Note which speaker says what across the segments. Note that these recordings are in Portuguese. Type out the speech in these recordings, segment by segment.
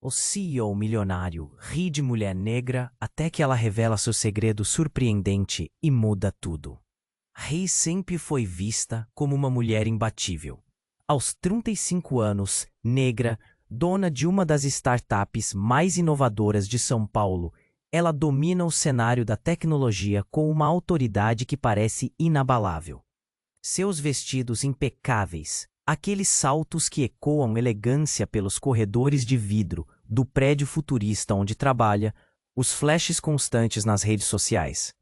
Speaker 1: O CEO milionário ri de mulher negra até que ela revela seu segredo surpreendente e muda tudo. Ri sempre foi vista como uma mulher imbatível. Aos 35 anos, negra, dona de uma das startups mais inovadoras de São Paulo, ela domina o cenário da tecnologia com uma autoridade que parece inabalável. Seus vestidos impecáveis, aqueles saltos que ecoam elegância pelos corredores de vidro do prédio futurista onde trabalha, os flashes constantes nas redes sociais.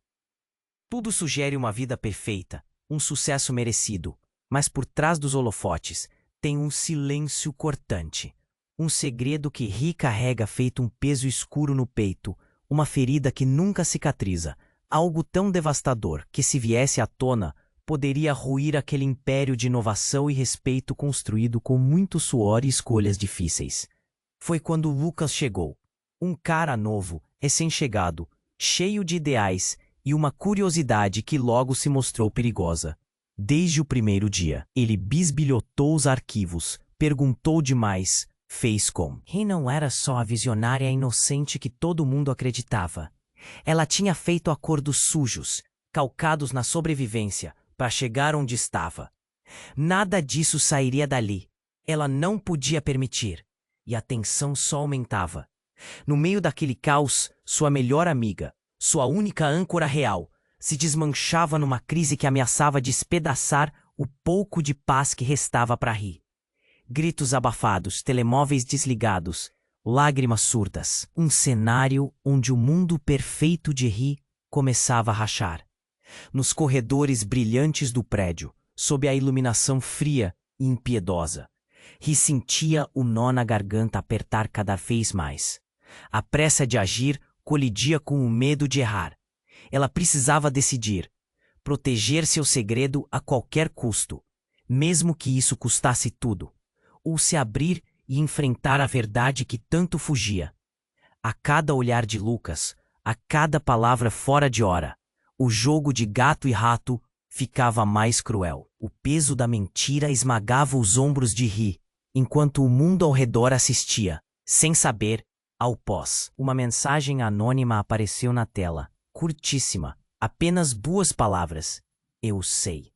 Speaker 1: Tudo sugere uma vida perfeita, um sucesso merecido, mas por trás dos holofotes tem um silêncio cortante. Um segredo que Ri carrega feito um peso escuro no peito, uma ferida que nunca cicatriza, algo tão devastador que, se viesse à tona, poderia ruir aquele império de inovação e respeito construído com muito suor e escolhas difíceis. Foi quando Lucas chegou. Um cara novo, recém-chegado, cheio de ideais e uma curiosidade que logo se mostrou perigosa. Desde o primeiro dia, ele bisbilhotou os arquivos, perguntou demais, fez com. E não era só a visionária inocente que todo mundo acreditava. Ela tinha feito acordos sujos, calcados na sobrevivência, para chegar onde estava. Nada disso sairia dali. Ela não podia permitir. E a tensão só aumentava. No meio daquele caos, sua melhor amiga, sua única âncora real, se desmanchava numa crise que ameaçava despedaçar o pouco de paz que restava para Ri. Gritos abafados, telemóveis desligados, lágrimas surdas. Um cenário onde o mundo perfeito de Ri começava a rachar. Nos corredores brilhantes do prédio, sob a iluminação fria e impiedosa, Ri sentia o nó na garganta apertar cada vez mais. A pressa de agir colidia com o medo de errar. Ela precisava decidir, proteger seu segredo a qualquer custo, mesmo que isso custasse tudo, ou se abrir e enfrentar a verdade que tanto fugia. A cada olhar de Lucas, a cada palavra fora de hora, o jogo de gato e rato ficava mais cruel. O peso da mentira esmagava os ombros de Ri, enquanto o mundo ao redor assistia, sem saber, ao pós. Uma mensagem anônima apareceu na tela, curtíssima, apenas 2 palavras. Eu sei.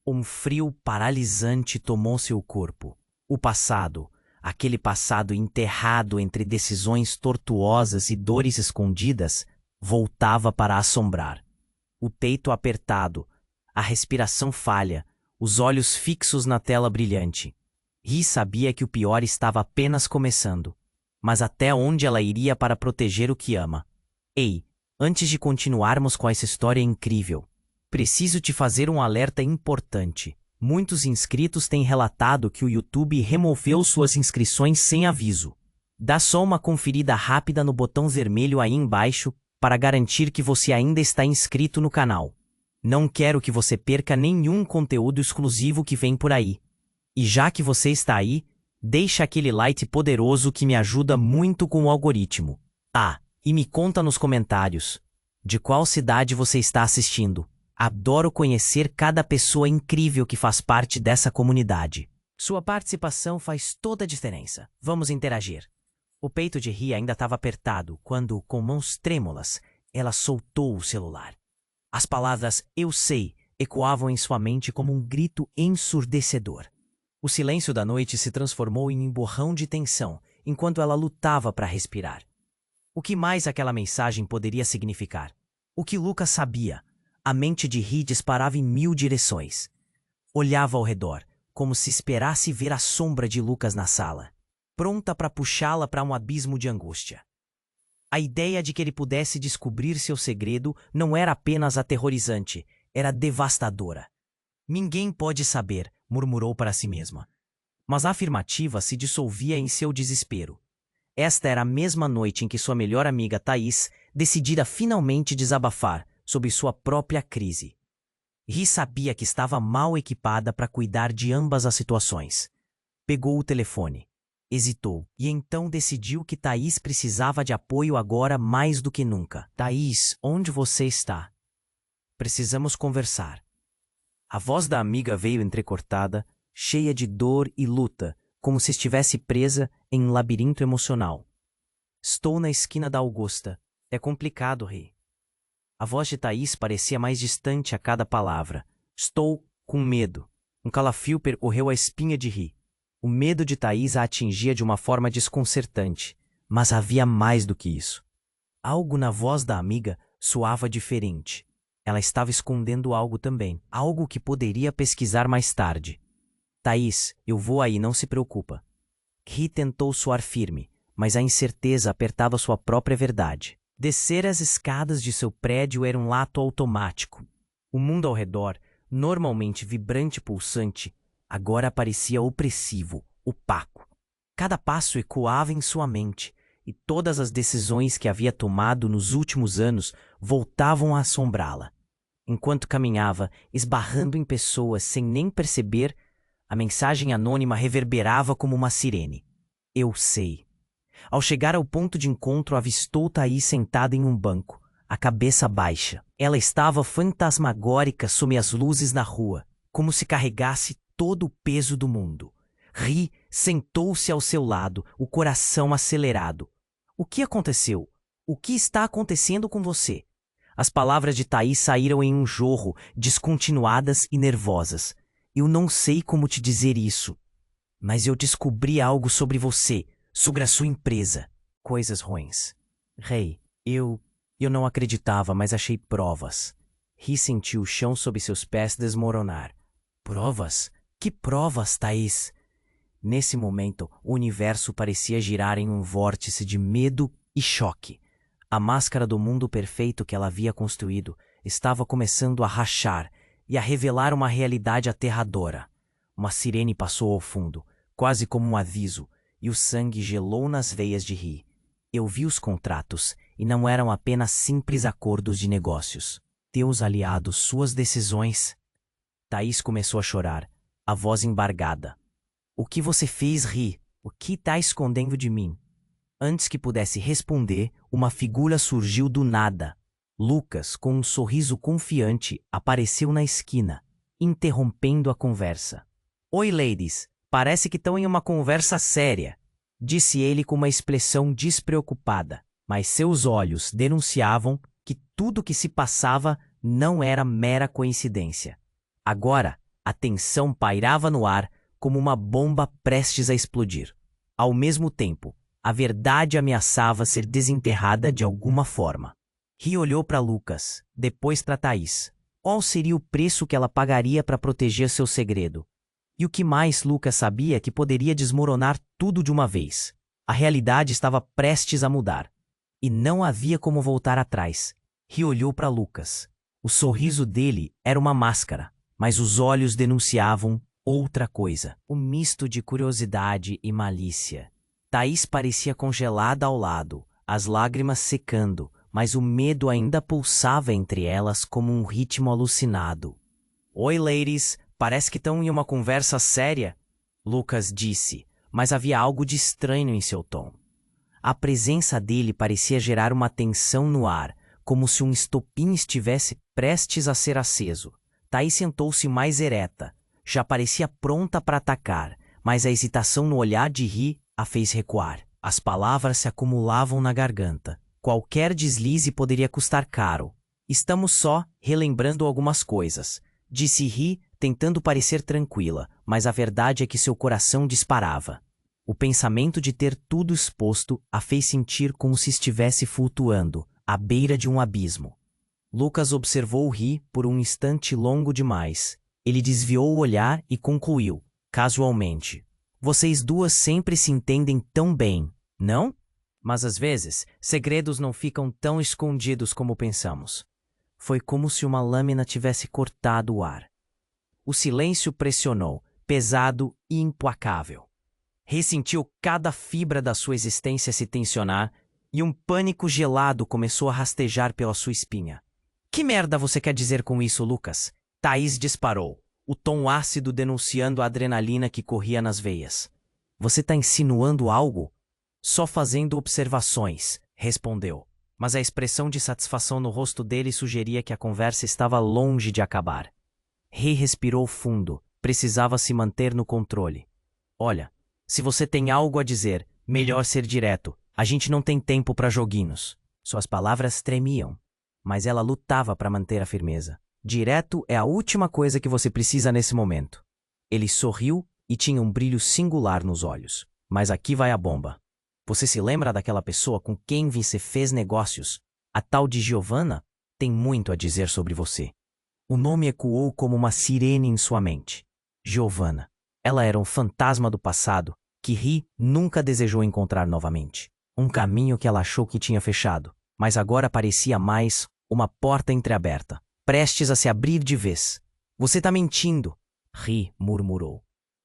Speaker 1: Um frio paralisante tomou seu corpo. O passado, aquele passado enterrado entre decisões tortuosas e dores escondidas, voltava para assombrar. O peito apertado, a respiração falha, os olhos fixos na tela brilhante. Ri sabia que o pior estava apenas começando. Mas até onde ela iria para proteger o que ama? Ei, antes de continuarmos com essa história incrível, preciso te fazer um alerta importante. Muitos inscritos têm relatado que o YouTube removeu suas inscrições sem aviso. Dá só uma conferida rápida no botão vermelho aí embaixo para garantir que você ainda está inscrito no canal. Não quero que você perca nenhum conteúdo exclusivo que vem por aí. E já que você está aí, deixa aquele like poderoso que me ajuda muito com o algoritmo. Ah, e me conta nos comentários, de qual cidade você está assistindo. Adoro conhecer cada pessoa incrível que faz parte dessa comunidade. Sua participação faz toda a diferença. Vamos interagir. O peito de Ri ainda estava apertado quando, com mãos trêmulas, ela soltou o celular. As palavras "eu sei" ecoavam em sua mente como um grito ensurdecedor. O silêncio da noite se transformou em um borrão de tensão, enquanto ela lutava para respirar. O que mais aquela mensagem poderia significar? O que Lucas sabia? A mente de Ri disparava em 1000 direções. Olhava ao redor, como se esperasse ver a sombra de Lucas na sala, pronta para puxá-la para um abismo de angústia. A ideia de que ele pudesse descobrir seu segredo não era apenas aterrorizante, era devastadora. Ninguém pode saber, murmurou para si mesma. Mas a afirmativa se dissolvia em seu desespero. Esta era a mesma noite em que sua melhor amiga Thaís decidira finalmente desabafar sobre sua própria crise. Ri sabia que estava mal equipada para cuidar de ambas as situações. Pegou o telefone, hesitou e então decidiu que Thaís precisava de apoio agora mais do que nunca. Thaís, onde você está? Precisamos conversar. A voz da amiga veio entrecortada, cheia de dor e luta, como se estivesse presa em um labirinto emocional. Estou na esquina da Augusta. É complicado, Ri. A voz de Thaís parecia mais distante a cada palavra. Estou com medo. Um calafrio percorreu a espinha de Ri. O medo de Thaís a atingia de uma forma desconcertante, mas havia mais do que isso. Algo na voz da amiga soava diferente. Ela estava escondendo algo também, algo que poderia pesquisar mais tarde. Thaís, eu vou aí, não se preocupa. Ri tentou soar firme, mas a incerteza apertava sua própria verdade. Descer as escadas de seu prédio era um ato automático. O mundo ao redor, normalmente vibrante e pulsante, agora parecia opressivo, opaco. Cada passo ecoava em sua mente, e todas as decisões que havia tomado nos últimos anos voltavam a assombrá-la. Enquanto caminhava, esbarrando em pessoas sem nem perceber, a mensagem anônima reverberava como uma sirene. Eu sei. Ao chegar ao ponto de encontro, avistou Thaís sentada em um banco, a cabeça baixa. Ela estava fantasmagórica sob as luzes na rua, como se carregasse todo o peso do mundo. Ri sentou-se ao seu lado, o coração acelerado. O que aconteceu? O que está acontecendo com você? As palavras de Thaís saíram em um jorro, descontinuadas e nervosas. Eu não sei como te dizer isso, mas eu descobri algo sobre você, sobre a sua empresa. Coisas ruins. Rei, eu não acreditava, mas achei provas. Ri sentiu o chão sob seus pés desmoronar. Provas? Que provas, Thaís? Nesse momento, o universo parecia girar em um vórtice de medo e choque. A máscara do mundo perfeito que ela havia construído estava começando a rachar e a revelar uma realidade aterradora. Uma sirene passou ao fundo, quase como um aviso, e o sangue gelou nas veias de Ri. Eu vi os contratos, e não eram apenas simples acordos de negócios. Teus aliados, suas decisões. Thaís começou a chorar, a voz embargada. O que você fez, Ri? O que está escondendo de mim? Antes que pudesse responder, uma figura surgiu do nada. Lucas, com um sorriso confiante, apareceu na esquina, interrompendo a conversa. Oi, ladies. Parece que estão em uma conversa séria, disse ele com uma expressão despreocupada, mas seus olhos denunciavam que tudo o que se passava não era mera coincidência. Agora, a tensão pairava no ar como uma bomba prestes a explodir. Ao mesmo tempo, a verdade ameaçava ser desenterrada de alguma forma. Ri olhou para Lucas, depois para Thaís. Qual seria o preço que ela pagaria para proteger seu segredo? E o que mais Lucas sabia que poderia desmoronar tudo de uma vez? A realidade estava prestes a mudar. E não havia como voltar atrás. Ri olhou para Lucas. O sorriso dele era uma máscara, mas os olhos denunciavam outra coisa. Um misto de curiosidade e malícia. Thaís parecia congelada ao lado, as lágrimas secando, mas o medo ainda pulsava entre elas como um ritmo alucinado. Oi, ladies. Parece que estão em uma conversa séria, Lucas disse, mas havia algo de estranho em seu tom. A presença dele parecia gerar uma tensão no ar, como se um estopim estivesse prestes a ser aceso. Thaís sentou-se mais ereta, já parecia pronta para atacar, mas a hesitação no olhar de Ri a fez recuar. As palavras se acumulavam na garganta. Qualquer deslize poderia custar caro. Estamos só relembrando algumas coisas, disse Ri, tentando parecer tranquila, mas a verdade é que seu coração disparava. O pensamento de ter tudo exposto a fez sentir como se estivesse flutuando, à beira de um abismo. Lucas observou Ri por um instante longo demais. Ele desviou o olhar e concluiu, casualmente. Vocês duas sempre se entendem tão bem, não? Mas às vezes, segredos não ficam tão escondidos como pensamos. Foi como se uma lâmina tivesse cortado o ar. O silêncio pressionou, pesado e implacável. Ressentiu cada fibra da sua existência se tensionar e um pânico gelado começou a rastejar pela sua espinha. Que merda você quer dizer com isso, Lucas? Thaís disparou, o tom ácido denunciando a adrenalina que corria nas veias. Você está insinuando algo? Só fazendo observações, respondeu. Mas a expressão de satisfação no rosto dele sugeria que a conversa estava longe de acabar. Ri respirou fundo, precisava se manter no controle. Olha, se você tem algo a dizer, melhor ser direto, A gente não tem tempo para joguinhos. Suas palavras tremiam, mas ela lutava para manter a firmeza. Direto é a última coisa que você precisa nesse momento. Ele sorriu e tinha um brilho singular nos olhos. Mas aqui vai a bomba. Você se lembra daquela pessoa com quem você fez negócios? A tal de Giovanna tem muito a dizer sobre você. O nome ecoou como uma sirene em sua mente. Giovanna. Ela era um fantasma do passado que Ri nunca desejou encontrar novamente. Um caminho que ela achou que tinha fechado, mas agora parecia mais uma porta entreaberta, prestes a se abrir de vez. Você tá mentindo, Ri murmurou,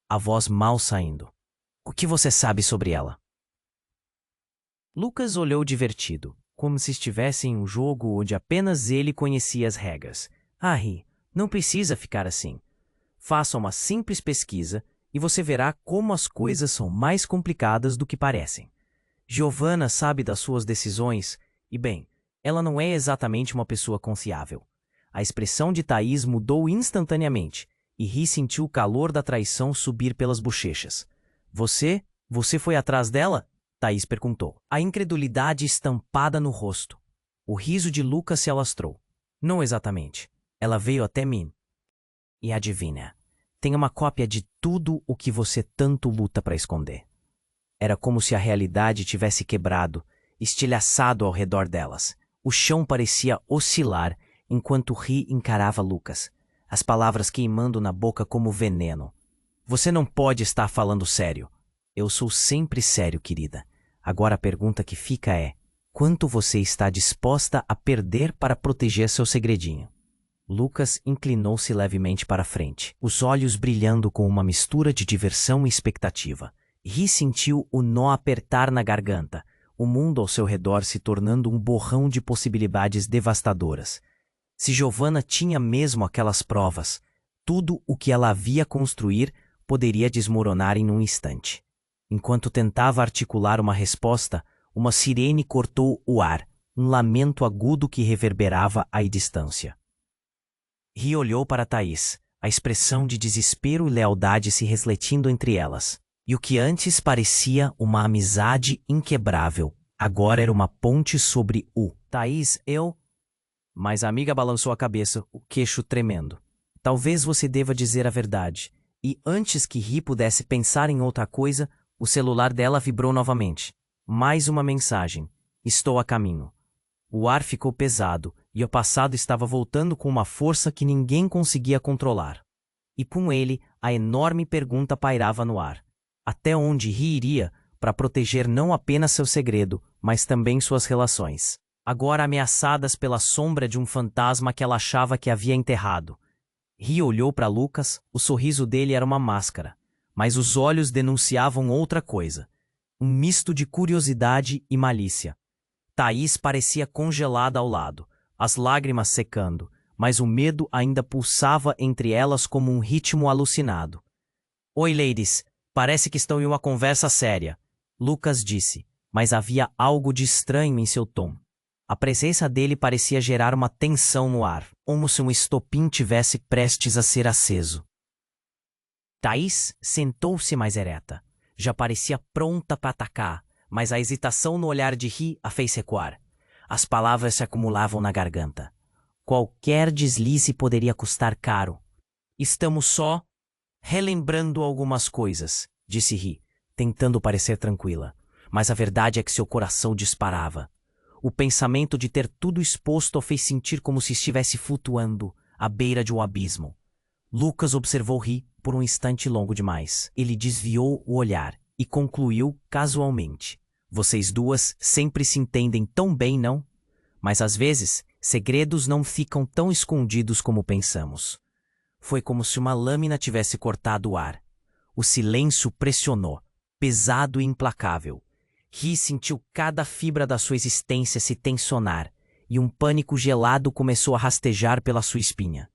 Speaker 1: a voz mal saindo. O que você sabe sobre ela? Lucas olhou divertido, como se estivesse em um jogo onde apenas ele conhecia as regras. Ah, Ri, não precisa ficar assim. Faça uma simples pesquisa e você verá como as coisas são mais complicadas do que parecem. Giovanna sabe das suas decisões e, bem, ela não é exatamente uma pessoa confiável. A expressão de Thaís mudou instantaneamente e Ri sentiu o calor da traição subir pelas bochechas. Você foi atrás dela? Thaís perguntou, a incredulidade estampada no rosto. O riso de Lucas se alastrou. Não exatamente. Ela veio até mim. E adivinha, tem uma cópia de tudo o que você tanto luta para esconder. Era como se a realidade tivesse quebrado, estilhaçado ao redor delas. O chão parecia oscilar enquanto Ri encarava Lucas, as palavras queimando na boca como veneno. Você não pode estar falando sério. Eu sou sempre sério, querida. Agora a pergunta que fica é, quanto você está disposta a perder para proteger seu segredinho? Lucas inclinou-se levemente para a frente, os olhos brilhando com uma mistura de diversão e expectativa. Ri sentiu o nó apertar na garganta, o mundo ao seu redor se tornando um borrão de possibilidades devastadoras. Se Giovanna tinha mesmo aquelas provas, tudo o que ela havia construir poderia desmoronar em um instante. Enquanto tentava articular uma resposta, uma sirene cortou o ar, um lamento agudo que reverberava à distância. Ri olhou para Thaís, a expressão de desespero e lealdade se refletindo entre elas. E o que antes parecia uma amizade inquebrável, agora era uma ponte sobre o. Thaís, eu... Mas a amiga balançou a cabeça, o queixo tremendo. Talvez você deva dizer a verdade. E antes que Ri pudesse pensar em outra coisa, o celular dela vibrou novamente. Mais uma mensagem. Estou a caminho. O ar ficou pesado e o passado estava voltando com uma força que ninguém conseguia controlar. E com ele, a enorme pergunta pairava no ar. Até onde Ri iria para proteger não apenas seu segredo, mas também suas relações, agora ameaçadas pela sombra de um fantasma que ela achava que havia enterrado. Ri olhou para Lucas, o sorriso dele era uma máscara, mas os olhos denunciavam outra coisa, um misto de curiosidade e malícia. Thaís parecia congelada ao lado, as lágrimas secando, mas o medo ainda pulsava entre elas como um ritmo alucinado. Oi, ladies, parece que estão em uma conversa séria, Lucas disse, mas havia algo de estranho em seu tom. A presença dele parecia gerar uma tensão no ar, como se um estopim tivesse prestes a ser aceso. Thaís sentou-se mais ereta. Já parecia pronta para atacar, mas a hesitação no olhar de Ri a fez recuar. As palavras se acumulavam na garganta. Qualquer deslize poderia custar caro. Estamos só relembrando algumas coisas, disse Ri, tentando parecer tranquila. Mas a verdade é que seu coração disparava. O pensamento de ter tudo exposto o fez sentir como se estivesse flutuando à beira de um abismo. Lucas observou Ri por um instante longo demais. Ele desviou o olhar e concluiu casualmente. Vocês duas sempre se entendem tão bem, não? Mas às vezes, segredos não ficam tão escondidos como pensamos. Foi como se uma lâmina tivesse cortado o ar. O silêncio pressionou, pesado e implacável. Ri sentiu cada fibra da sua existência se tensionar, e um pânico gelado começou a rastejar pela sua espinha.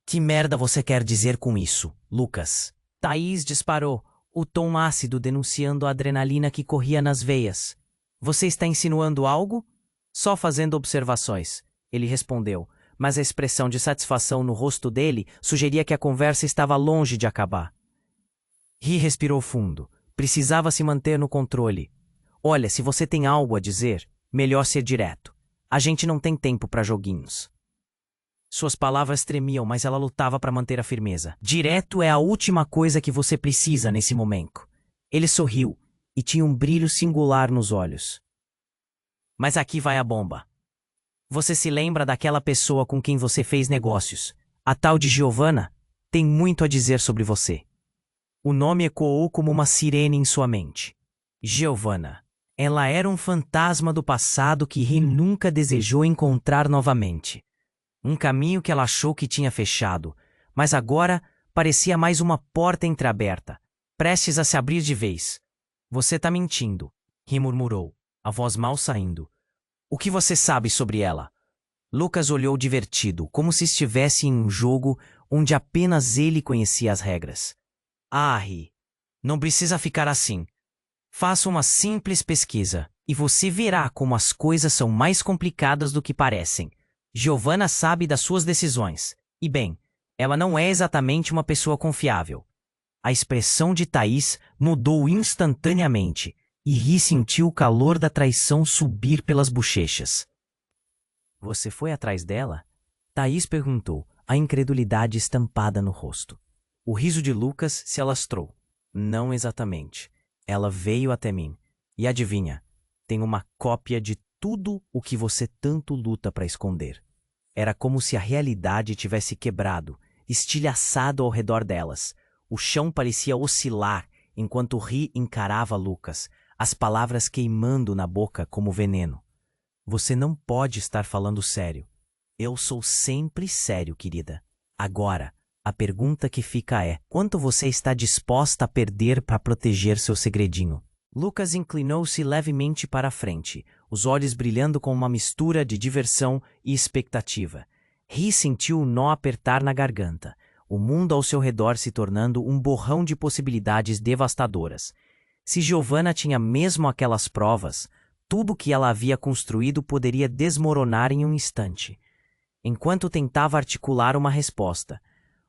Speaker 1: Que merda você quer dizer com isso, Lucas? Thaís disparou, o tom ácido denunciando a adrenalina que corria nas veias. Você está insinuando algo? Só fazendo observações, ele respondeu, mas a expressão de satisfação no rosto dele sugeria que a conversa estava longe de acabar. Ri respirou fundo. Precisava se manter no controle. Olha, se você tem algo a dizer, melhor ser direto. A gente não tem tempo para joguinhos. Suas palavras tremiam, mas ela lutava para manter a firmeza. Direto é a última coisa que você precisa nesse momento. Ele sorriu e tinha um brilho singular nos olhos. Mas aqui vai a bomba. Você se lembra daquela pessoa com quem você fez negócios? A tal de Giovanna? Tem muito a dizer sobre você. O nome ecoou como uma sirene em sua mente. Giovanna. Ela era um fantasma do passado que Ri nunca desejou encontrar novamente. Um caminho que ela achou que tinha fechado, mas agora parecia mais uma porta entreaberta, prestes a se abrir de vez. Você tá mentindo, Ri murmurou, a voz mal saindo. O que você sabe sobre ela? Lucas olhou divertido, como se estivesse em um jogo onde apenas ele conhecia as regras. Ah, Ri, não precisa ficar assim. Faça uma simples pesquisa e você verá como as coisas são mais complicadas do que parecem. Giovanna sabe das suas decisões. E bem, ela não é exatamente uma pessoa confiável. A expressão de Thaís mudou instantaneamente e Ri sentiu o calor da traição subir pelas bochechas. Você foi atrás dela? Thaís perguntou, a incredulidade estampada no rosto. O riso de Lucas se alastrou. Não exatamente. Ela veio até mim. E adivinha, tem uma cópia de tudo o que você tanto luta para esconder. Era como se a realidade tivesse quebrado, estilhaçado ao redor delas. O chão parecia oscilar enquanto Ri encarava Lucas, as palavras queimando na boca como veneno. Você não pode estar falando sério. Eu sou sempre sério, querida. Agora, a pergunta que fica é, quanto você está disposta a perder para proteger seu segredinho? Lucas inclinou-se levemente para a frente, os olhos brilhando com uma mistura de diversão e expectativa. Ri sentiu um nó apertar na garganta, o mundo ao seu redor se tornando um borrão de possibilidades devastadoras. Se Giovanna tinha mesmo aquelas provas, tudo que ela havia construído poderia desmoronar em um instante. Enquanto tentava articular uma resposta,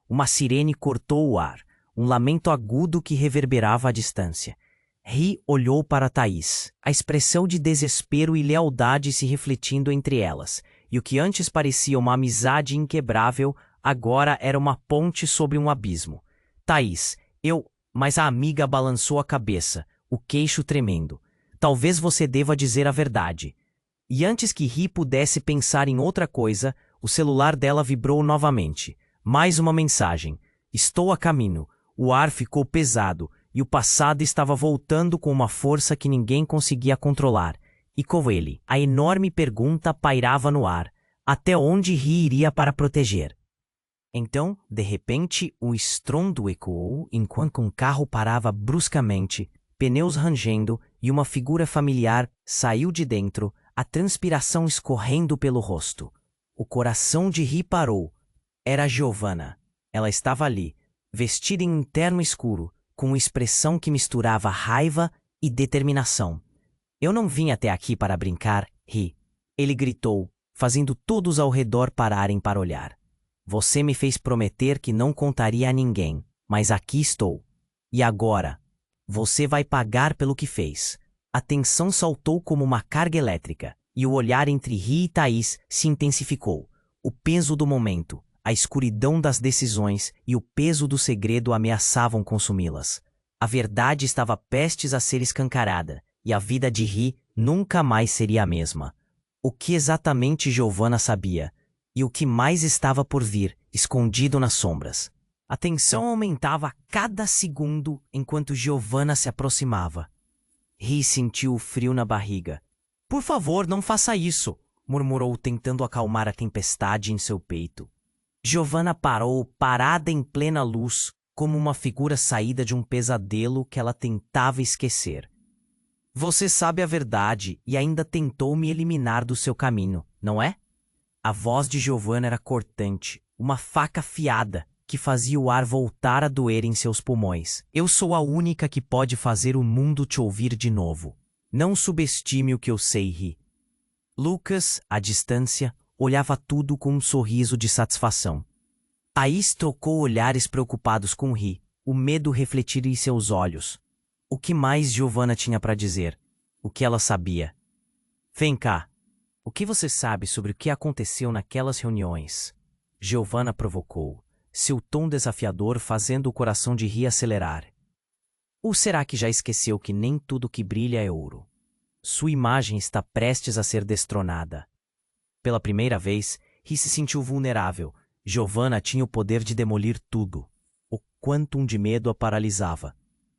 Speaker 1: uma sirene cortou o ar, um lamento agudo que reverberava à distância. Ri olhou para Thaís, a expressão de desespero e lealdade se refletindo entre elas, e o que antes parecia uma amizade inquebrável, agora era uma ponte sobre um abismo. Thaís, Mas a amiga balançou a cabeça, o queixo tremendo. Talvez você deva dizer a verdade. E antes que Ri pudesse pensar em outra coisa, o celular dela vibrou novamente. Mais uma mensagem. Estou a caminho. O ar ficou pesado e o passado estava voltando com uma força que ninguém conseguia controlar. E com ele, a enorme pergunta pairava no ar. Até onde Ri iria para proteger? Então, de repente, um estrondo ecoou enquanto um carro parava bruscamente, pneus rangendo e uma figura familiar saiu de dentro, a transpiração escorrendo pelo rosto. O coração de Ri parou. Era Giovanna. Ela estava ali, vestida em um terno escuro, com uma expressão que misturava raiva e determinação. Eu não vim até aqui para brincar, Ri. Ele gritou, fazendo todos ao redor pararem para olhar. Você me fez prometer que não contaria a ninguém, mas aqui estou. E agora? Você vai pagar pelo que fez. A tensão saltou como uma carga elétrica, e o olhar entre Ri e Thaís se intensificou. O peso do momento, a escuridão das decisões e o peso do segredo ameaçavam consumi-las. A verdade estava prestes a ser escancarada, e a vida de Ri nunca mais seria a mesma. O que exatamente Giovanna sabia? E o que mais estava por vir, escondido nas sombras? A tensão aumentava a cada segundo enquanto Giovanna se aproximava. Ri sentiu o frio na barriga. Por favor, não faça isso, murmurou tentando acalmar a tempestade em seu peito. Giovanna parou, parada em plena luz, como uma figura saída de um pesadelo que ela tentava esquecer. Você sabe a verdade e ainda tentou me eliminar do seu caminho, não é? A voz de Giovanna era cortante, uma faca afiada que fazia o ar voltar a doer em seus pulmões. Eu sou a única que pode fazer o mundo te ouvir de novo. Não subestime o que eu sei, Ri. Lucas, à distância, olhava tudo com um sorriso de satisfação. Thaís trocou olhares preocupados com Ri, o medo refletido em seus olhos. O que mais Giovanna tinha para dizer? o que ela sabia. Vem cá. O que você sabe sobre o que aconteceu naquelas reuniões? Giovanna provocou, seu tom desafiador fazendo o coração de Ri acelerar. Ou será que já esqueceu que nem tudo que brilha é ouro? Sua imagem está prestes a ser destronada. Pela primeira vez, Ri se sentiu vulnerável. Giovanna tinha o poder de demolir tudo. O quantum de medo a paralisava.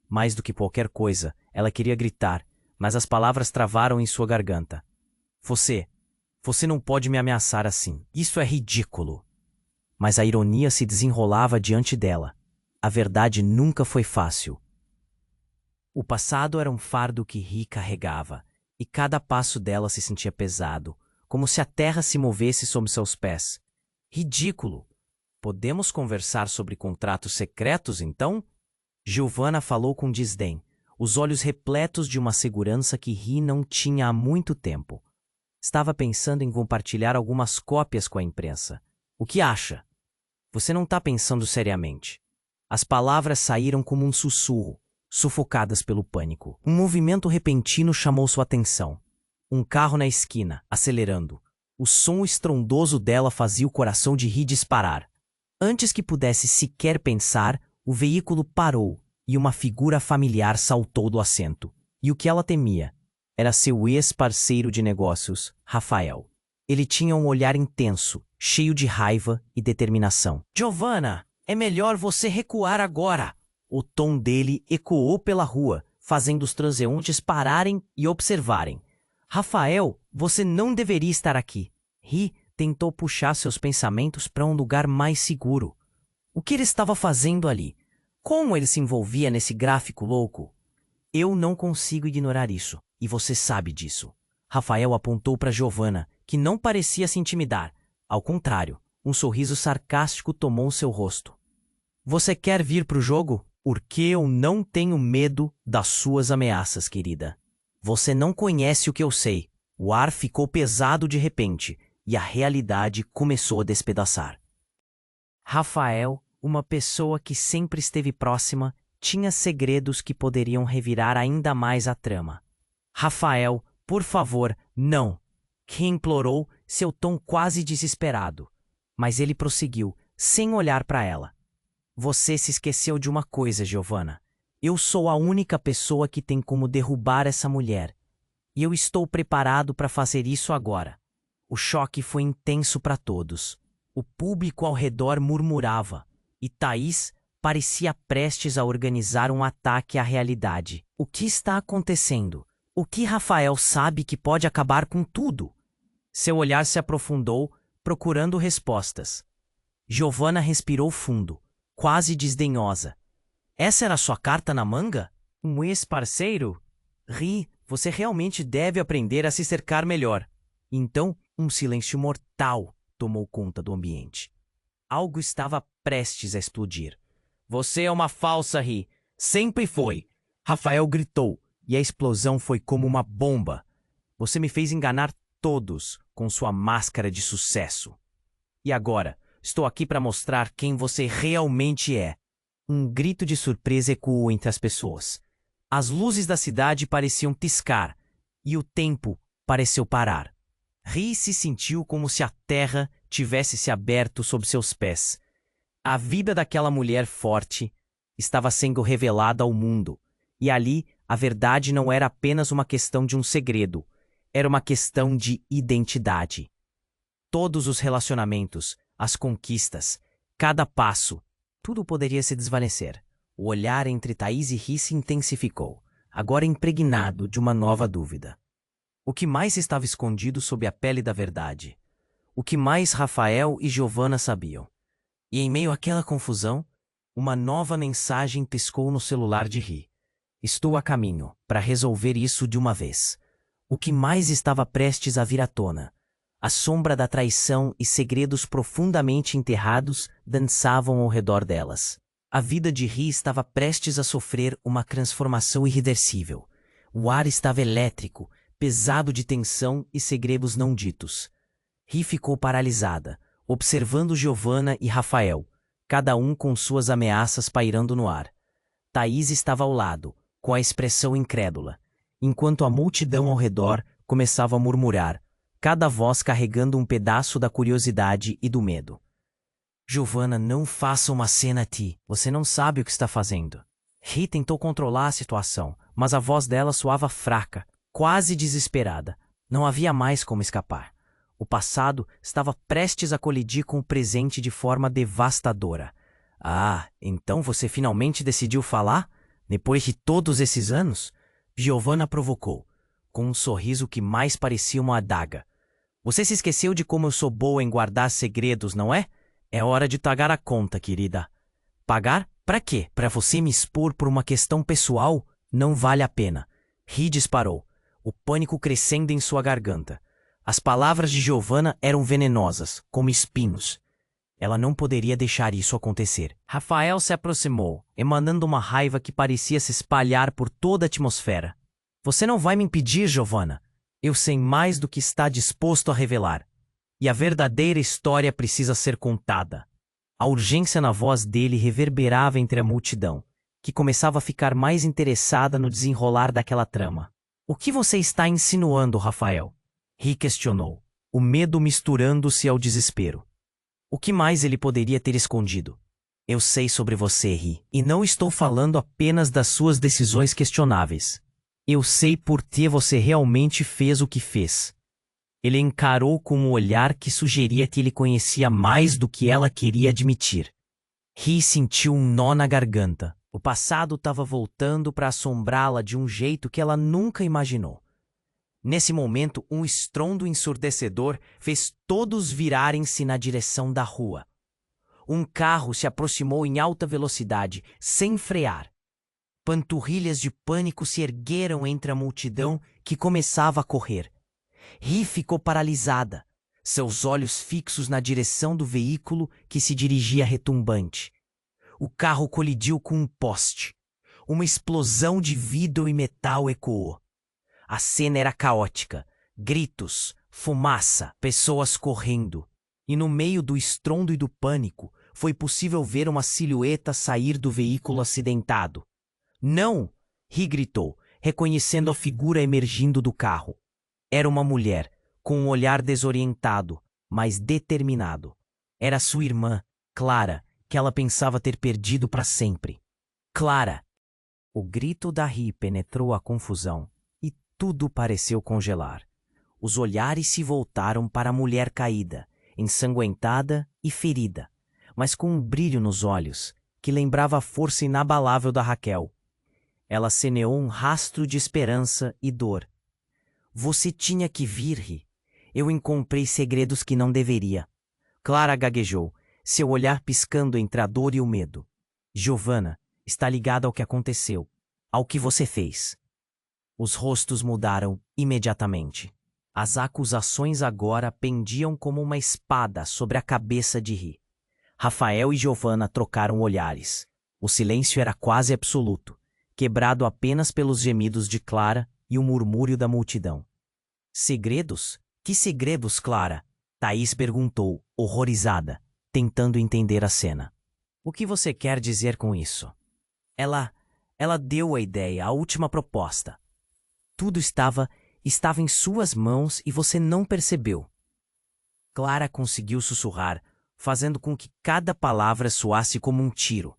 Speaker 1: Mais do que qualquer coisa, ela queria gritar, mas as palavras travaram em sua garganta. Você não pode me ameaçar assim. Isso é ridículo. Mas a ironia se desenrolava diante dela. A verdade nunca foi fácil. O passado era um fardo que Ri carregava, e cada passo dela se sentia pesado, como se a terra se movesse sob seus pés. Ridículo! Podemos conversar sobre contratos secretos, então? Giovanna falou com desdém, os olhos repletos de uma segurança que Ri não tinha há muito tempo. Estava pensando em compartilhar algumas cópias com a imprensa. O que acha? Você não está pensando seriamente. As palavras saíram como um sussurro, sufocadas pelo pânico. Um movimento repentino chamou sua atenção. Um carro na esquina, acelerando. O som estrondoso dela fazia o coração de Ri disparar. Antes que pudesse sequer pensar, o veículo parou e uma figura familiar saltou do assento. E o que ela temia era seu ex-parceiro de negócios, Rafael. Ele tinha um olhar intenso, cheio de raiva e determinação. Giovanna, é melhor você recuar agora! O tom dele ecoou pela rua, fazendo os transeuntes pararem e observarem. Rafael, você não deveria estar aqui. Ri tentou puxar seus pensamentos para um lugar mais seguro. O que ele estava fazendo ali? Como ele se envolvia nesse gráfico louco? Eu não consigo ignorar isso, e você sabe disso. Rafael apontou para Giovanna, que não parecia se intimidar. Ao contrário, um sorriso sarcástico tomou seu rosto. Você quer vir para o jogo? Porque eu não tenho medo das suas ameaças, querida. Você não conhece o que eu sei. O ar ficou pesado de repente, e a realidade começou a despedaçar. Rafael, uma pessoa que sempre esteve próxima, tinha segredos que poderiam revirar ainda mais a trama. Rafael, por favor, não! Ri implorou, seu tom quase desesperado. Mas ele prosseguiu, sem olhar para ela. Você se esqueceu de uma coisa, Giovanna. Eu sou a única pessoa que tem como derrubar essa mulher. E eu estou preparado para fazer isso agora. O choque foi intenso para todos. O público ao redor murmurava, e Thaís parecia prestes a organizar um ataque à realidade. O que está acontecendo? O que Rafael sabe que pode acabar com tudo? Seu olhar se aprofundou, procurando respostas. Giovanna respirou fundo, quase desdenhosa. Essa era sua carta na manga? Um ex-parceiro? Ri, você realmente deve aprender a se cercar melhor. Então, um silêncio mortal tomou conta do ambiente. Algo estava prestes a explodir. Você é uma falsa, Ri. Sempre foi. Rafael gritou, e a explosão foi como uma bomba. Você me fez enganar todos com sua máscara de sucesso. E agora, estou aqui para mostrar quem você realmente é. Um grito de surpresa ecoou entre as pessoas. As luzes da cidade pareciam piscar, e o tempo pareceu parar. Ri se sentiu como se a terra tivesse se aberto sob seus pés. A vida daquela mulher forte estava sendo revelada ao mundo, e ali a verdade não era apenas uma questão de um segredo, era uma questão de identidade. Todos os relacionamentos, as conquistas, cada passo, tudo poderia se desvanecer. O olhar entre Thaís e Ri se intensificou, agora impregnado de uma nova dúvida. O que mais estava escondido sob a pele da verdade? O que mais Rafael e Giovanna sabiam? E em meio àquela confusão, uma nova mensagem piscou no celular de Ri. Estou a caminho para resolver isso de uma vez. O que mais estava prestes a vir à tona? A sombra da traição e segredos profundamente enterrados dançavam ao redor delas. A vida de Ri estava prestes a sofrer uma transformação irreversível. O ar estava elétrico, pesado de tensão e segredos não ditos. Ri ficou paralisada, observando Giovanna e Rafael, cada um com suas ameaças pairando no ar. Thaís estava ao lado, com a expressão incrédula, enquanto a multidão ao redor começava a murmurar, cada voz carregando um pedaço da curiosidade e do medo. Giovanna, não faça uma cena a ti. Você não sabe o que está fazendo. Ri tentou controlar a situação, mas a voz dela soava fraca, quase desesperada. Não havia mais como escapar. O passado estava prestes a colidir com o presente de forma devastadora. Ah, então você finalmente decidiu falar? Depois de todos esses anos? Giovanna provocou, com um sorriso que mais parecia uma adaga. Você se esqueceu de como eu sou boa em guardar segredos, não é? É hora de pagar a conta, querida. Pagar? Pra quê? Pra você me expor por uma questão pessoal? Não vale a pena. Ri disparou, o pânico crescendo em sua garganta. As palavras de Giovanna eram venenosas, como espinhos. Ela não poderia deixar isso acontecer. Rafael se aproximou, emanando uma raiva que parecia se espalhar por toda a atmosfera. Você não vai me impedir, Giovanna. Eu sei mais do que está disposto a revelar. E a verdadeira história precisa ser contada. A urgência na voz dele reverberava entre a multidão, que começava a ficar mais interessada no desenrolar daquela trama. O que você está insinuando, Rafael? Ri questionou, o medo misturando-se ao desespero. O que mais ele poderia ter escondido? Eu sei sobre você, Ri, e não estou falando apenas das suas decisões questionáveis. Eu sei por que você realmente fez o que fez. Ele encarou com um olhar que sugeria que ele conhecia mais do que ela queria admitir. Ri sentiu um nó na garganta. O passado estava voltando para assombrá-la de um jeito que ela nunca imaginou. Nesse momento, um estrondo ensurdecedor fez todos virarem-se na direção da rua. Um carro se aproximou em alta velocidade, sem frear. Panturrilhas de pânico se ergueram entre a multidão que começava a correr. Ri ficou paralisada, seus olhos fixos na direção do veículo que se dirigia retumbante. O carro colidiu com um poste. Uma explosão de vidro e metal ecoou. A cena era caótica. Gritos, fumaça, pessoas correndo. E no meio do estrondo e do pânico, foi possível ver uma silhueta sair do veículo acidentado. Não! Ri gritou, reconhecendo a figura emergindo do carro. Era uma mulher, com um olhar desorientado, mas determinado. Era sua irmã, Clara, que ela pensava ter perdido para sempre. Clara! O grito da Ri penetrou a confusão, e tudo pareceu congelar. Os olhares se voltaram para a mulher caída, ensanguentada e ferida, mas com um brilho nos olhos, que lembrava a força inabalável da Raquel. Ela semeou um rastro de esperança e dor. Você tinha que vir, Ri. Eu encontrei segredos que não deveria. Clara gaguejou, seu olhar piscando entre a dor e o medo. Giovanna, está ligada ao que aconteceu, ao que você fez. Os rostos mudaram imediatamente. As acusações agora pendiam como uma espada sobre a cabeça de Ri. Rafael e Giovanna trocaram olhares. O silêncio era quase absoluto, quebrado apenas pelos gemidos de Clara e o murmúrio da multidão. Segredos? Que segredos, Clara? Thaís perguntou, horrorizada, tentando entender a cena. O que você quer dizer com isso? Ela deu a ideia, a última proposta. Tudo estava em suas mãos e você não percebeu. Clara conseguiu sussurrar, fazendo com que cada palavra soasse como um tiro.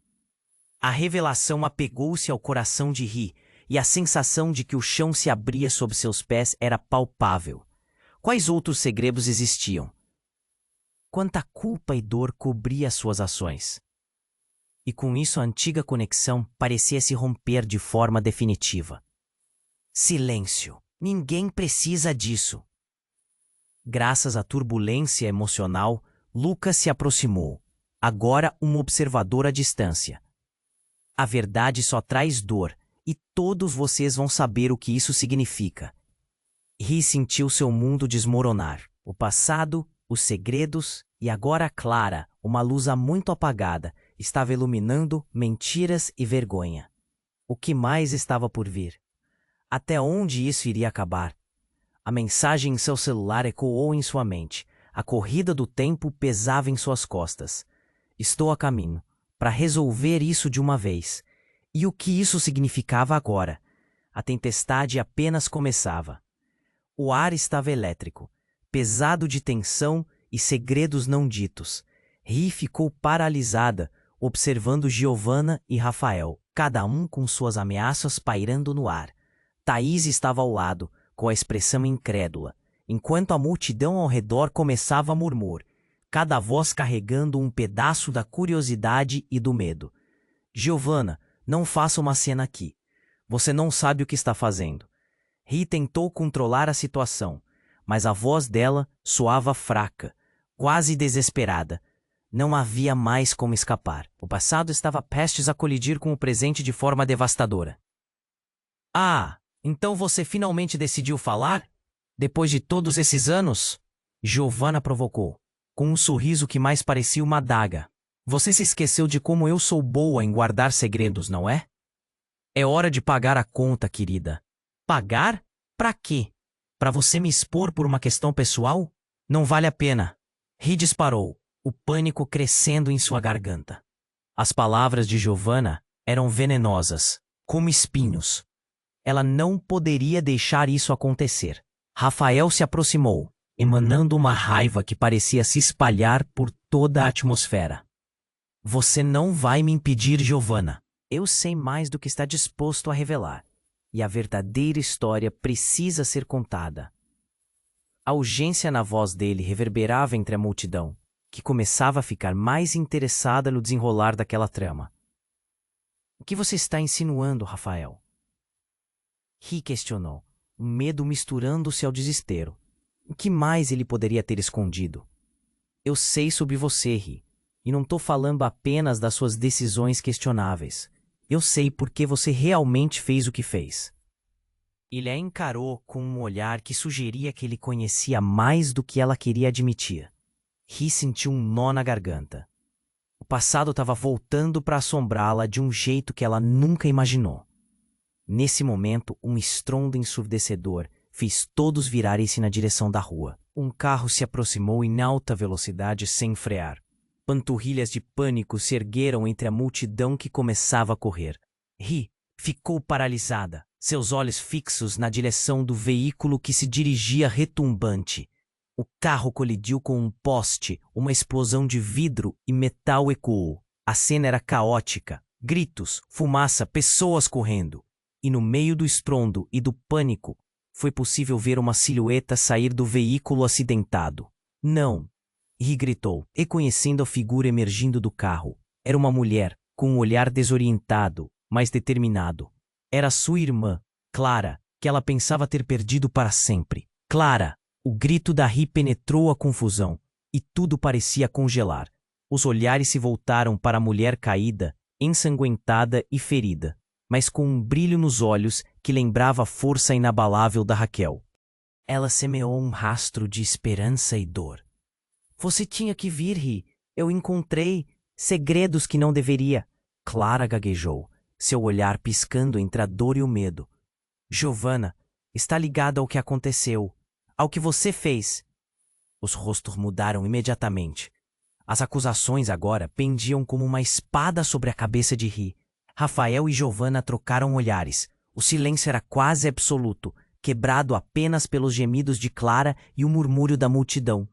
Speaker 1: A revelação apegou-se ao coração de Ri, e a sensação de que o chão se abria sob seus pés era palpável. Quais outros segredos existiam? Quanta culpa e dor cobria suas ações. E com isso a antiga conexão parecia se romper de forma definitiva. Silêncio. Ninguém precisa disso. Graças à turbulência emocional, Lucas se aproximou, agora um observador à distância. A verdade só traz dor, e todos vocês vão saber o que isso significa. Ri sentiu seu mundo desmoronar. O passado, os segredos e agora a Clara, uma luz há muito apagada, estava iluminando mentiras e vergonha. O que mais estava por vir? Até onde isso iria acabar? A mensagem em seu celular ecoou em sua mente. A corrida do tempo pesava em suas costas. Estou a caminho, para resolver isso de uma vez. E o que isso significava agora? A tempestade apenas começava. O ar estava elétrico, pesado de tensão e segredos não ditos. Ri ficou paralisada, observando Giovanna e Rafael, cada um com suas ameaças pairando no ar. Thaís estava ao lado, com a expressão incrédula, enquanto a multidão ao redor começava a murmurar, cada voz carregando um pedaço da curiosidade e do medo. Giovanna, não faça uma cena aqui. Você não sabe o que está fazendo. Ri tentou controlar a situação, mas a voz dela soava fraca, quase desesperada. Não havia mais como escapar. O passado estava prestes a colidir com o presente de forma devastadora. Ah, então você finalmente decidiu falar? Depois de todos esses anos? Giovanna provocou, com um sorriso que mais parecia uma adaga. Você se esqueceu de como eu sou boa em guardar segredos, não é? É hora de pagar a conta, querida. Pagar? Pra quê? Pra você me expor por uma questão pessoal? Não vale a pena. Ri disparou, o pânico crescendo em sua garganta. As palavras de Giovanna eram venenosas, como espinhos. Ela não poderia deixar isso acontecer. Rafael se aproximou, emanando uma raiva que parecia se espalhar por toda a atmosfera. Você não vai me impedir, Giovanna. Eu sei mais do que está disposto a revelar, e a verdadeira história precisa ser contada. A urgência na voz dele reverberava entre a multidão, que começava a ficar mais interessada no desenrolar daquela trama. O que você está insinuando, Rafael? Ri questionou, o medo misturando-se ao desespero. O que mais ele poderia ter escondido? Eu sei sobre você, Ri, e não estou falando apenas das suas decisões questionáveis. Eu sei por que você realmente fez o que fez. Ele a encarou com um olhar que sugeria que ele conhecia mais do que ela queria admitir. Ri sentiu um nó na garganta. O passado estava voltando para assombrá-la de um jeito que ela nunca imaginou. Nesse momento, um estrondo ensurdecedor fez todos virarem-se na direção da rua. Um carro se aproximou em alta velocidade sem frear. Panturrilhas de pânico se ergueram entre a multidão que começava a correr. Ri ficou paralisada, seus olhos fixos na direção do veículo que se dirigia retumbante. O carro colidiu com um poste, uma explosão de vidro e metal ecoou. A cena era caótica. Gritos, fumaça, pessoas correndo. E no meio do estrondo e do pânico, foi possível ver uma silhueta sair do veículo acidentado. Não! Ri gritou, reconhecendo a figura emergindo do carro. Era uma mulher, com um olhar desorientado, mas determinado. Era sua irmã, Clara, que ela pensava ter perdido para sempre. Clara! O grito da Ri penetrou a confusão, e tudo parecia congelar. Os olhares se voltaram para a mulher caída, ensanguentada e ferida, mas com um brilho nos olhos que lembrava a força inabalável da Raquel. Ela semeou um rastro de esperança e dor. Você tinha que vir, Ri. Eu encontrei segredos que não deveria. Clara gaguejou, seu olhar piscando entre a dor e o medo. Giovanna, está ligada ao que aconteceu, ao que você fez. Os rostos mudaram imediatamente. As acusações agora pendiam como uma espada sobre a cabeça de Ri. Rafael e Giovanna trocaram olhares. O silêncio era quase absoluto, quebrado apenas pelos gemidos de Clara e o murmúrio da multidão.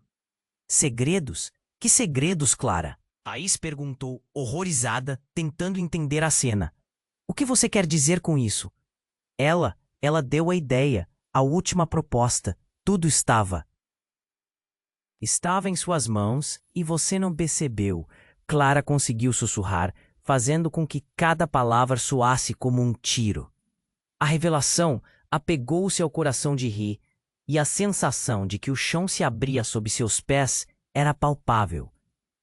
Speaker 1: Segredos? Que segredos, Clara? Thaís perguntou, horrorizada, tentando entender a cena. O que você quer dizer com isso? Ela deu a ideia, a última proposta. Tudo estava em suas mãos e você não percebeu. Clara conseguiu sussurrar, fazendo com que cada palavra soasse como um tiro. A revelação apegou-se ao coração de Ri, e a sensação de que o chão se abria sob seus pés era palpável.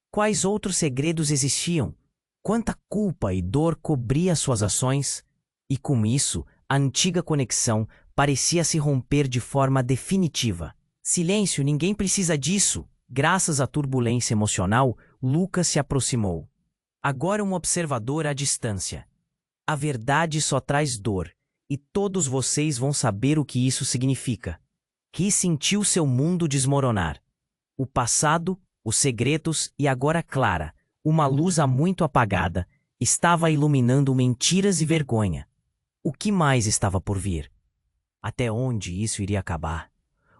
Speaker 1: Quais outros segredos existiam? Quanta culpa e dor cobria suas ações? E com isso, a antiga conexão parecia se romper de forma definitiva. Silêncio, ninguém precisa disso. Graças à turbulência emocional, Lucas se aproximou. Agora um observador à distância. A verdade só traz dor, e todos vocês vão saber o que isso significa. Ri sentiu seu mundo desmoronar. O passado, os segredos e agora Clara, uma luz há muito apagada, estava iluminando mentiras e vergonha. O que mais estava por vir? Até onde isso iria acabar?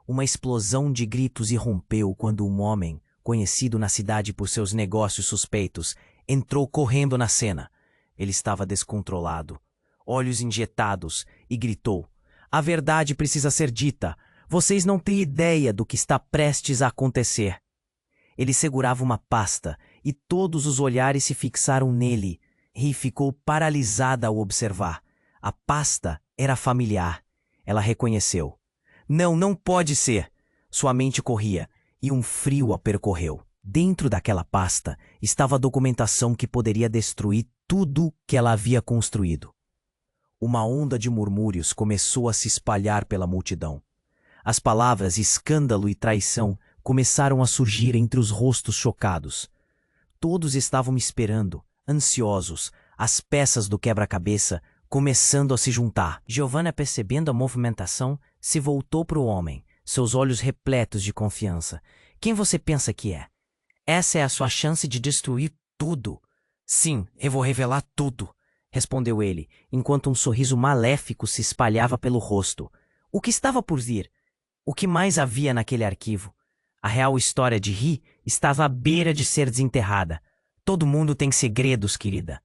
Speaker 1: Uma explosão de gritos irrompeu quando um homem, conhecido na cidade por seus negócios suspeitos, entrou correndo na cena. Ele estava descontrolado, olhos injetados, e gritou: "A verdade precisa ser dita! Vocês não têm ideia do que está prestes a acontecer." Ele segurava uma pasta e todos os olhares se fixaram nele. Ri ficou paralisada ao observar. A pasta era familiar. Ela reconheceu. Não, não pode ser! Sua mente corria e um frio a percorreu. Dentro daquela pasta estava a documentação que poderia destruir tudo que ela havia construído. Uma onda de murmúrios começou a se espalhar pela multidão. As palavras escândalo e traição começaram a surgir entre os rostos chocados. Todos estavam esperando, ansiosos, as peças do quebra-cabeça começando a se juntar. Giovanna, percebendo a movimentação, se voltou para o homem, seus olhos repletos de confiança. "Quem você pensa que é? Essa é a sua chance de destruir tudo." "Sim, eu vou revelar tudo", respondeu ele, enquanto um sorriso maléfico se espalhava pelo rosto. O que estava por vir? O que mais havia naquele arquivo? A real história de Ri estava à beira de ser desenterrada. "Todo mundo tem segredos, querida."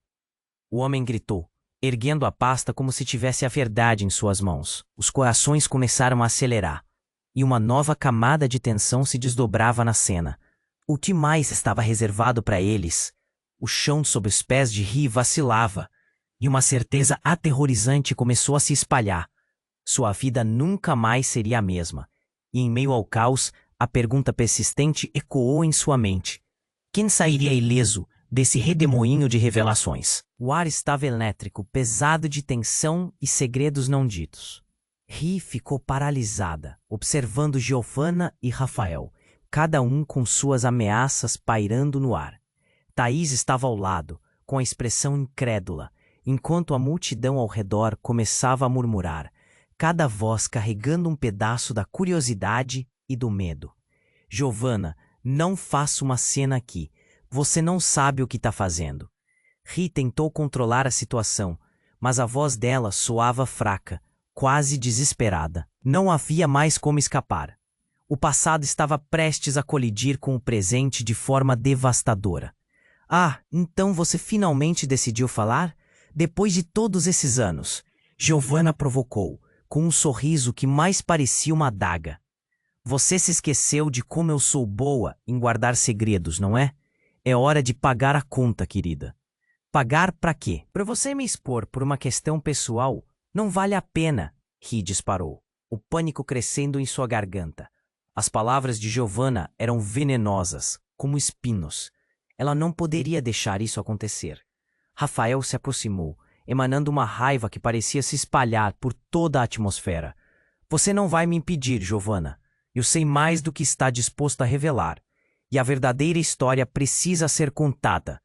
Speaker 1: O homem gritou, erguendo a pasta como se tivesse a verdade em suas mãos. Os corações começaram a acelerar, e uma nova camada de tensão se desdobrava na cena. O que mais estava reservado para eles? O chão sob os pés de Ri vacilava, e uma certeza aterrorizante começou a se espalhar. Sua vida nunca mais seria a mesma. E em meio ao caos, a pergunta persistente ecoou em sua mente. Quem sairia ileso desse redemoinho de revelações? O ar estava elétrico, pesado de tensão e segredos não ditos. Ri ficou paralisada, observando Giovanna e Rafael, cada um com suas ameaças pairando no ar. Thaís estava ao lado, com a expressão incrédula, enquanto a multidão ao redor começava a murmurar, cada voz carregando um pedaço da curiosidade e do medo. "Giovanna, não faça uma cena aqui. Você não sabe o que está fazendo." Ri tentou controlar a situação, mas a voz dela soava fraca, quase desesperada. Não havia mais como escapar. O passado estava prestes a colidir com o presente de forma devastadora. "Ah, então você finalmente decidiu falar? Depois de todos esses anos?" Giovanna provocou, com um sorriso que mais parecia uma adaga. "Você se esqueceu de como eu sou boa em guardar segredos, não é? É hora de pagar a conta, querida." "Pagar pra quê?" "Pra você me expor por uma questão pessoal, não vale a pena", Ri disparou, o pânico crescendo em sua garganta. As palavras de Giovanna eram venenosas, como espinhos. Ela não poderia deixar isso acontecer. Rafael se aproximou, emanando uma raiva que parecia se espalhar por toda a atmosfera. "Você não vai me impedir, Giovanna. Eu sei mais do que está disposto a revelar. E a verdadeira história precisa ser contada."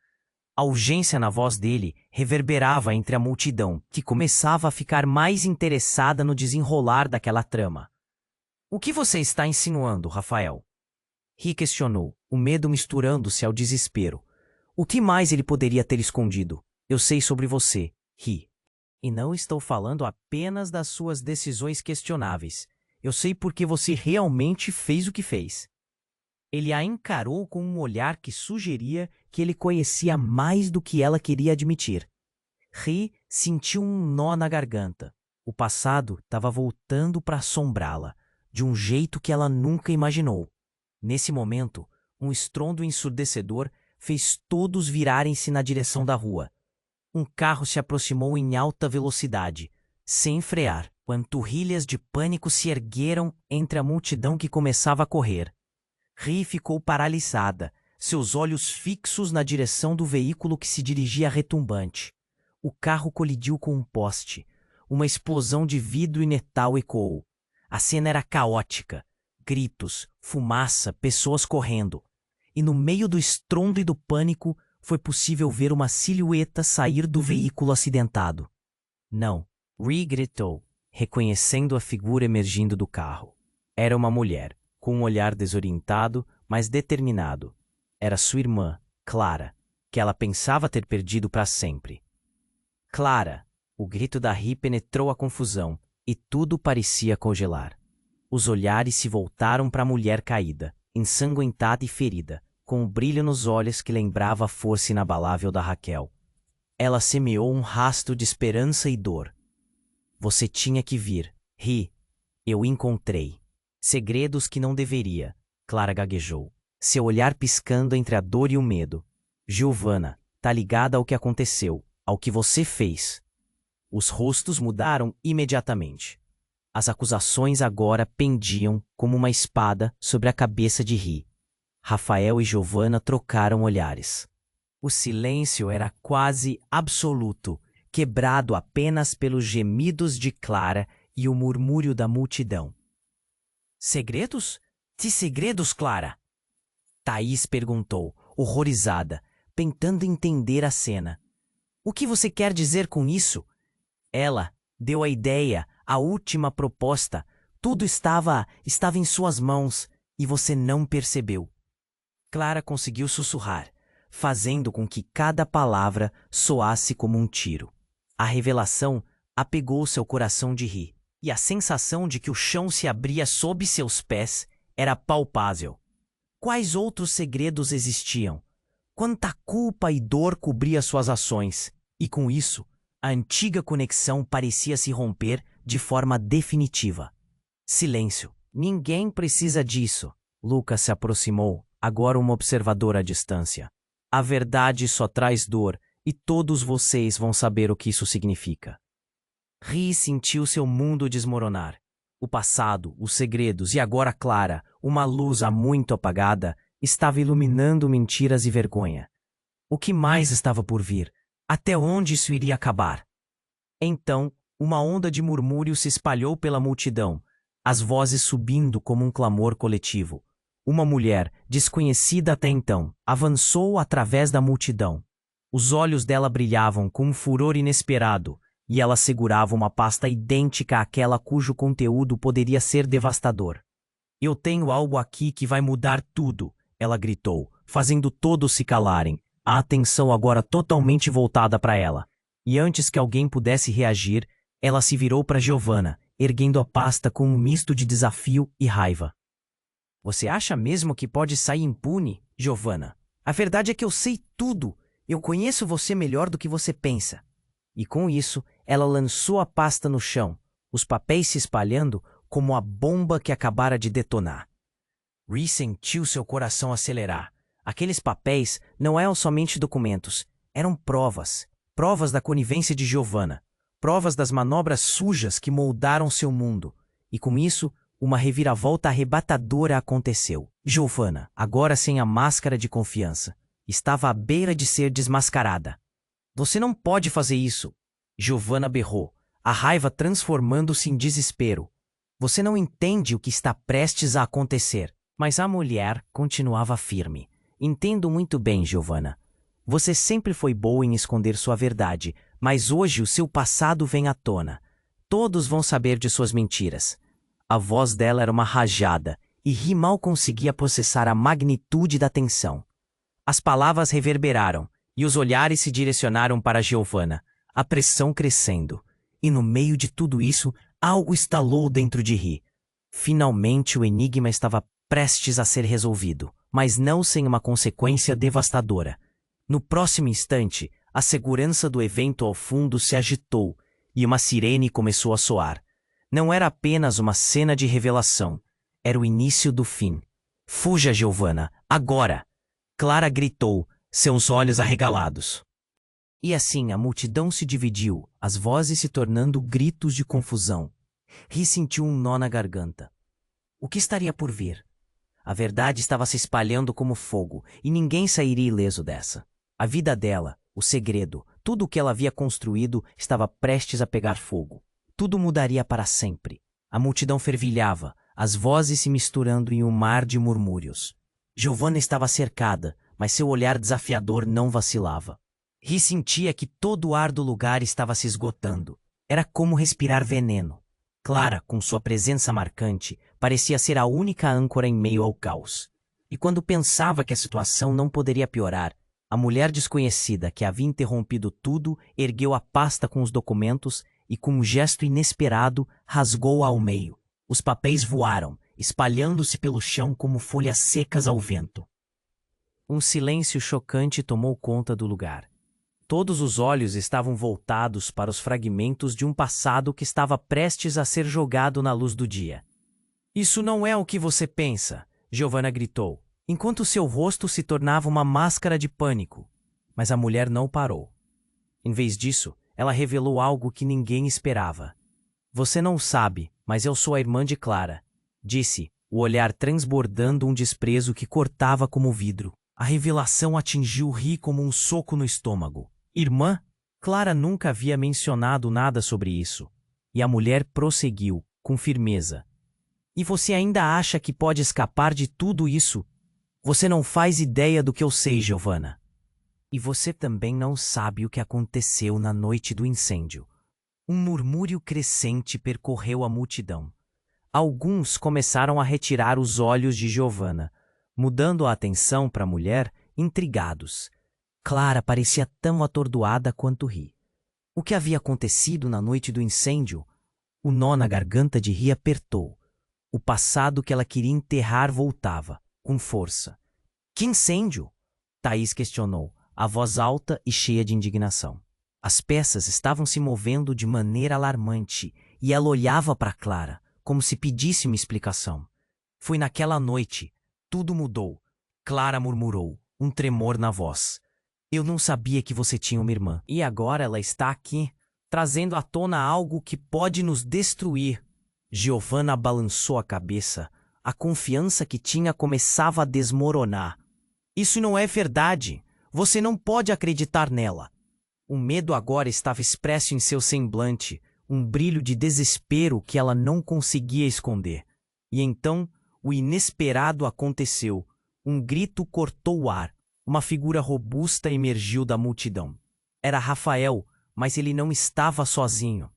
Speaker 1: A urgência na voz dele reverberava entre a multidão, que começava a ficar mais interessada no desenrolar daquela trama. "O que você está insinuando, Rafael?" Ri questionou, o medo misturando-se ao desespero. "O que mais ele poderia ter escondido? Eu sei sobre você, Ri. E não estou falando apenas das suas decisões questionáveis. Eu sei porque você realmente fez o que fez." Ele a encarou com um olhar que sugeria que ele conhecia mais do que ela queria admitir. Ri sentiu um nó na garganta. O passado estava voltando para assombrá-la, de um jeito que ela nunca imaginou. Nesse momento, um estrondo ensurdecedor fez todos virarem-se na direção da rua. Um carro se aproximou em alta velocidade, sem frear. Panturrilhas de pânico se ergueram entre a multidão que começava a correr. Ri ficou paralisada, seus olhos fixos na direção do veículo que se dirigia retumbante. O carro colidiu com um poste. Uma explosão de vidro e metal ecoou. A cena era caótica. Gritos, fumaça, pessoas correndo. E no meio do estrondo e do pânico, foi possível ver uma silhueta sair do veículo acidentado. "Não", Ri gritou, reconhecendo a figura emergindo do carro. Era uma mulher, com um olhar desorientado, mas determinado. Era sua irmã, Clara, que ela pensava ter perdido para sempre. "Clara", O grito da Ri penetrou a confusão, e tudo parecia congelar. Os olhares se voltaram para a mulher caída, ensanguentada e ferida, com um brilho nos olhos que lembrava a força inabalável da Raquel. Ela semeou um rastro de esperança e dor. Você tinha que vir, Ri. Eu encontrei. Segredos que não deveria, Clara gaguejou, seu olhar piscando entre a dor e o medo. Giovanna, tá ligada ao que aconteceu, ao que você fez. Os rostos mudaram imediatamente. As acusações agora pendiam como uma espada sobre a cabeça de Ri. Rafael e Giovanna trocaram olhares. O silêncio era quase absoluto, quebrado apenas pelos gemidos de Clara e o murmúrio da multidão. Segredos? Que segredos, Clara? Thaís perguntou, horrorizada, tentando entender a cena. O que você quer dizer com isso? Ela deu a ideia, a última proposta. Tudo estava em suas mãos e você não percebeu. Clara conseguiu sussurrar, fazendo com que cada palavra soasse como um tiro. A revelação apegou seu coração de Ri, e a sensação de que o chão se abria sob seus pés era palpável. Quais outros segredos existiam? Quanta culpa e dor cobria suas ações, e com isso, a antiga conexão parecia se romper de forma definitiva. Silêncio. Ninguém precisa disso. Lucas se aproximou, agora uma observadora à distância. A verdade só traz dor, e todos vocês vão saber o que isso significa. Ri sentiu seu mundo desmoronar. O passado, os segredos e agora Clara, uma luz há muito apagada, estava iluminando mentiras e vergonha. O que mais estava por vir? Até onde isso iria acabar? Então, uma onda de murmúrio se espalhou pela multidão, as vozes subindo como um clamor coletivo. Uma mulher, desconhecida até então, avançou através da multidão. Os olhos dela brilhavam com um furor inesperado, e ela segurava uma pasta idêntica àquela cujo conteúdo poderia ser devastador. Eu tenho algo aqui que vai mudar tudo, ela gritou, fazendo todos se calarem, a atenção agora totalmente voltada para ela. E antes que alguém pudesse reagir, ela se virou para Giovanna, erguendo a pasta com um misto de desafio e raiva. Você acha mesmo que pode sair impune, Giovanna? A verdade é que eu sei tudo. Eu conheço você melhor do que você pensa. E com isso, ela lançou a pasta no chão, os papéis se espalhando como a bomba que acabara de detonar. Ri sentiu seu coração acelerar. Aqueles papéis não eram somente documentos, eram provas. Provas da conivência de Giovanna. Provas das manobras sujas que moldaram seu mundo. E com isso, uma reviravolta arrebatadora aconteceu. Giovanna, agora sem a máscara de confiança, estava à beira de ser desmascarada. Você não pode fazer isso! Giovanna berrou, a raiva transformando-se em desespero. Você não entende o que está prestes a acontecer. Mas a mulher continuava firme. Entendo muito bem, Giovanna. Você sempre foi boa em esconder sua verdade, mas hoje o seu passado vem à tona. Todos vão saber de suas mentiras. A voz dela era uma rajada, e Ri mal conseguia processar a magnitude da tensão. As palavras reverberaram, e os olhares se direcionaram para Giovanna, a pressão crescendo. E no meio de tudo isso, algo estalou dentro de Ri. Finalmente o enigma estava prestes a ser resolvido, mas não sem uma consequência devastadora. No próximo instante, a segurança do evento ao fundo se agitou e uma sirene começou a soar. Não era apenas uma cena de revelação, era o início do fim. Fuja, Giovanna, agora! Clara gritou, seus olhos arregalados. E assim a multidão se dividiu, as vozes se tornando gritos de confusão. Ri sentiu um nó na garganta. O que estaria por vir? A verdade estava se espalhando como fogo, e ninguém sairia ileso dessa. A vida dela, o segredo, tudo o que ela havia construído estava prestes a pegar fogo. Tudo mudaria para sempre. A multidão fervilhava, as vozes se misturando em um mar de murmúrios. Giovanna estava cercada, mas seu olhar desafiador não vacilava. Ri sentia que todo o ar do lugar estava se esgotando. Era como respirar veneno. Clara, com sua presença marcante, parecia ser a única âncora em meio ao caos. E quando pensava que a situação não poderia piorar, A mulher desconhecida, que havia interrompido tudo, ergueu a pasta com os documentos e, com um gesto inesperado, rasgou-a ao meio. Os papéis voaram, espalhando-se pelo chão como folhas secas ao vento. Um silêncio chocante tomou conta do lugar. Todos os olhos estavam voltados para os fragmentos de um passado que estava prestes a ser jogado na luz do dia. "Isso não é o que você pensa", Giovanna gritou, enquanto seu rosto se tornava uma máscara de pânico. Mas a mulher não parou. Em vez disso, ela revelou algo que ninguém esperava. "Você não sabe, mas eu sou a irmã de Clara", disse, o olhar transbordando um desprezo que cortava como vidro. A revelação atingiu Ri como um soco no estômago. "Irmã?" Clara nunca havia mencionado nada sobre isso. E a mulher prosseguiu, com firmeza. "E você ainda acha que pode escapar de tudo isso? Você não faz ideia do que eu sei, Giovanna. E você também não sabe o que aconteceu na noite do incêndio." Um murmúrio crescente percorreu a multidão. Alguns começaram a retirar os olhos de Giovanna, mudando a atenção para a mulher, intrigados. Clara parecia tão atordoada quanto Ri. O que havia acontecido na noite do incêndio? O nó na garganta de Ri apertou. O passado que ela queria enterrar voltava, com força. "Que incêndio?" Thaís questionou, a voz alta e cheia de indignação. As peças estavam se movendo de maneira alarmante e ela olhava para Clara, como se pedisse uma explicação. "Foi naquela noite. Tudo mudou." Clara murmurou, um tremor na voz. "Eu não sabia que você tinha uma irmã. E agora ela está aqui, trazendo à tona algo que pode nos destruir." Giovanna balançou a cabeça. A confiança que tinha começava a desmoronar. "Isso não é verdade. Você não pode acreditar nela." O medo agora estava expresso em seu semblante, um brilho de desespero que ela não conseguia esconder. E então, o inesperado aconteceu. Um grito cortou o ar. Uma figura robusta emergiu da multidão. Era Rafael, mas ele não estava sozinho.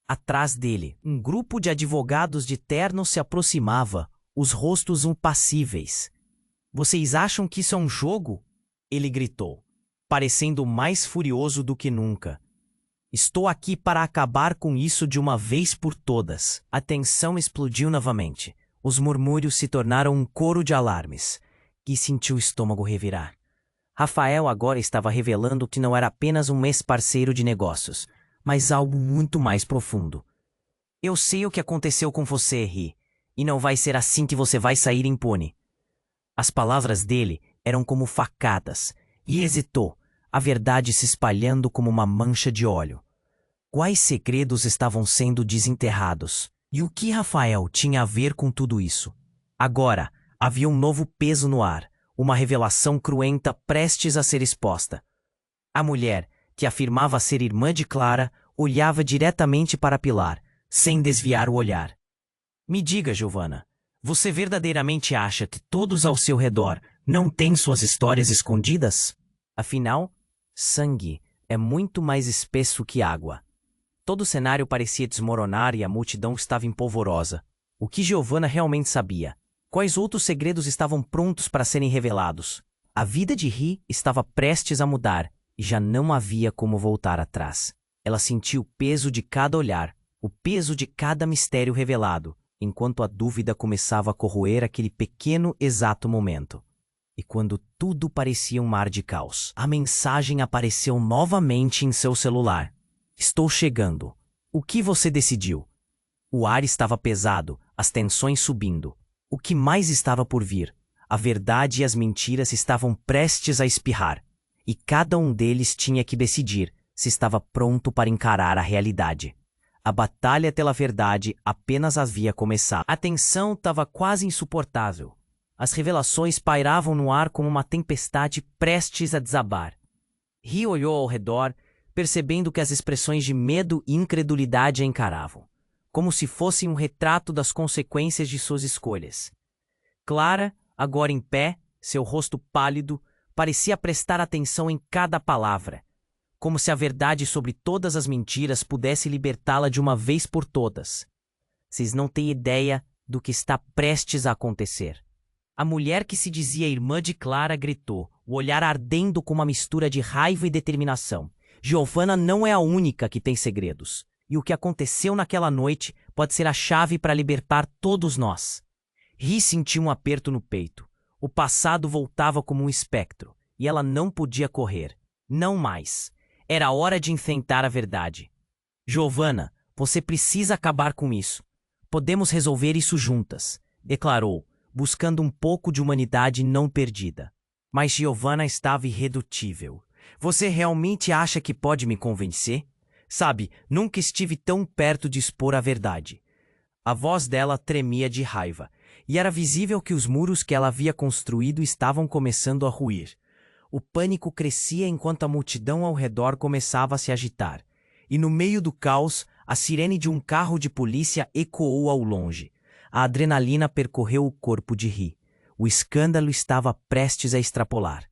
Speaker 1: Atrás dele, um grupo de advogados de terno se aproximava, os rostos impassíveis. "Vocês acham que isso é um jogo?" ele gritou, parecendo mais furioso do que nunca. "Estou aqui para acabar com isso de uma vez por todas." A tensão explodiu novamente. Os murmúrios se tornaram um coro de alarmes. E sentiu o estômago revirar. Rafael agora estava revelando que não era apenas um ex-parceiro de negócios, mas algo muito mais profundo. "Eu sei o que aconteceu com você, Ri, e não vai ser assim que você vai sair impune." As palavras dele eram como facadas, e hesitou, a verdade se espalhando como uma mancha de óleo. Quais segredos estavam sendo desenterrados? E o que Rafael tinha a ver com tudo isso? Agora, havia um novo peso no ar, uma revelação cruenta prestes a ser exposta. A mulher, que afirmava ser irmã de Clara, olhava diretamente para Pilar, sem desviar o olhar. "Me diga, Giovanna, você verdadeiramente acha que todos ao seu redor não têm suas histórias escondidas? Afinal, sangue é muito mais espesso que água." Todo o cenário parecia desmoronar e a multidão estava empolvorosa. O que Giovanna realmente sabia? Quais outros segredos estavam prontos para serem revelados? A vida de Ri estava prestes a mudar e já não havia como voltar atrás. Ela sentiu o peso de cada olhar, o peso de cada mistério revelado, enquanto a dúvida começava a corroer aquele pequeno, exato momento. E quando tudo parecia um mar de caos, a mensagem apareceu novamente em seu celular. "Estou chegando. O que você decidiu?" O ar estava pesado, as tensões subindo. O que mais estava por vir? A verdade e as mentiras estavam prestes a espirrar, e cada um deles tinha que decidir se estava pronto para encarar a realidade. A batalha pela verdade apenas havia começado. A tensão estava quase insuportável. As revelações pairavam no ar como uma tempestade prestes a desabar. Ri olhou ao redor, percebendo que as expressões de medo e incredulidade a encaravam, como se fossem um retrato das consequências de suas escolhas. Clara, agora em pé, seu rosto pálido, parecia prestar atenção em cada palavra, como se a verdade sobre todas as mentiras pudesse libertá-la de uma vez por todas. "Vocês não têm ideia do que está prestes a acontecer." A mulher que se dizia irmã de Clara gritou, o olhar ardendo com uma mistura de raiva e determinação. Giovanna não é a única que tem segredos, e o que aconteceu naquela noite pode ser a chave para libertar todos nós. Ri sentiu um aperto no peito. O passado voltava como um espectro, e ela não podia correr. Não mais. Era hora de enfrentar a verdade. Giovanna, você precisa acabar com isso. Podemos resolver isso juntas, declarou, buscando um pouco de humanidade não perdida. Mas Giovanna estava irredutível. Você realmente acha que pode me convencer? Sabe, nunca estive tão perto de expor a verdade. A voz dela tremia de raiva, e era visível que os muros que ela havia construído estavam começando a ruir. O pânico crescia enquanto a multidão ao redor começava a se agitar. E no meio do caos, a sirene de um carro de polícia ecoou ao longe. A adrenalina percorreu o corpo de Ri. O escândalo estava prestes a extrapolar.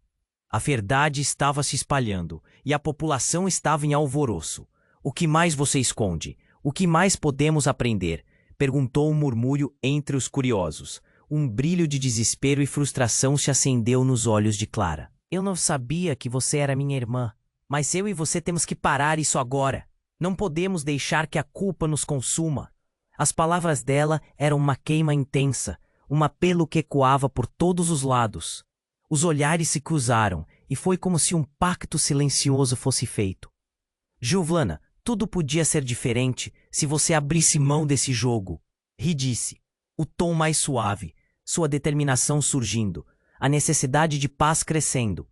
Speaker 1: A verdade estava se espalhando, e a população estava em alvoroço. O que mais você esconde? O que mais podemos aprender? Perguntou um murmúrio entre os curiosos. Um brilho de desespero e frustração se acendeu nos olhos de Clara. Eu não sabia que você era minha irmã, mas eu e você temos que parar isso agora. Não podemos deixar que a culpa nos consuma. As palavras dela eram uma queima intensa, um apelo que ecoava por todos os lados. Os olhares se cruzaram, e foi como se um pacto silencioso fosse feito. Giovanna, tudo podia ser diferente se você abrisse mão desse jogo. Ri disse, o tom mais suave, sua determinação surgindo, a necessidade de paz crescendo.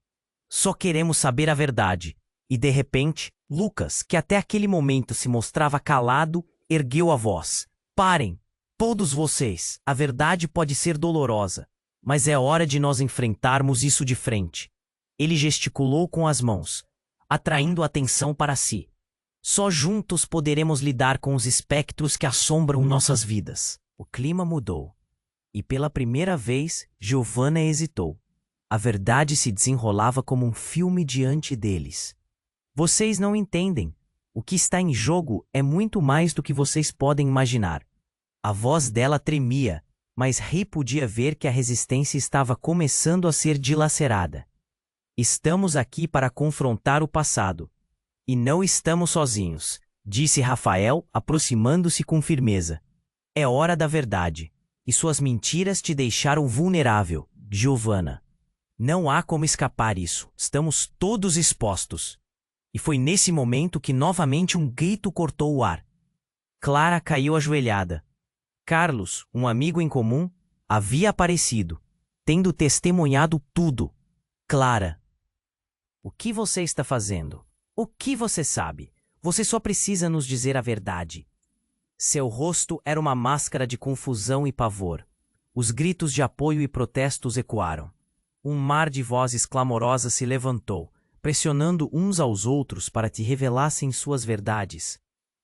Speaker 1: Só queremos saber a verdade. E de repente, Lucas, que até aquele momento se mostrava calado, ergueu a voz. Parem, todos vocês, a verdade pode ser dolorosa, mas é hora de nós enfrentarmos isso de frente. Ele gesticulou com as mãos, atraindo a atenção para si. Só juntos poderemos lidar com os espectros que assombram nossas vidas. O clima mudou. E pela primeira vez, Giovanna hesitou. A verdade se desenrolava como um filme diante deles. Vocês não entendem. O que está em jogo é muito mais do que vocês podem imaginar. A voz dela tremia, mas Ri podia ver que a resistência estava começando a ser dilacerada. Estamos aqui para confrontar o passado. E não estamos sozinhos, disse Rafael, aproximando-se com firmeza. É hora da verdade. E suas mentiras te deixaram vulnerável, Giovanna. Não há como escapar isso. Estamos todos expostos. E foi nesse momento que novamente um grito cortou o ar. Clara caiu ajoelhada. Carlos, um amigo em comum, havia aparecido, tendo testemunhado tudo. Clara. O que você está fazendo? O que você sabe? Você só precisa nos dizer a verdade. Seu rosto era uma máscara de confusão e pavor. Os gritos de apoio e protestos ecoaram. Um mar de vozes clamorosas se levantou, pressionando uns aos outros para te revelassem suas verdades.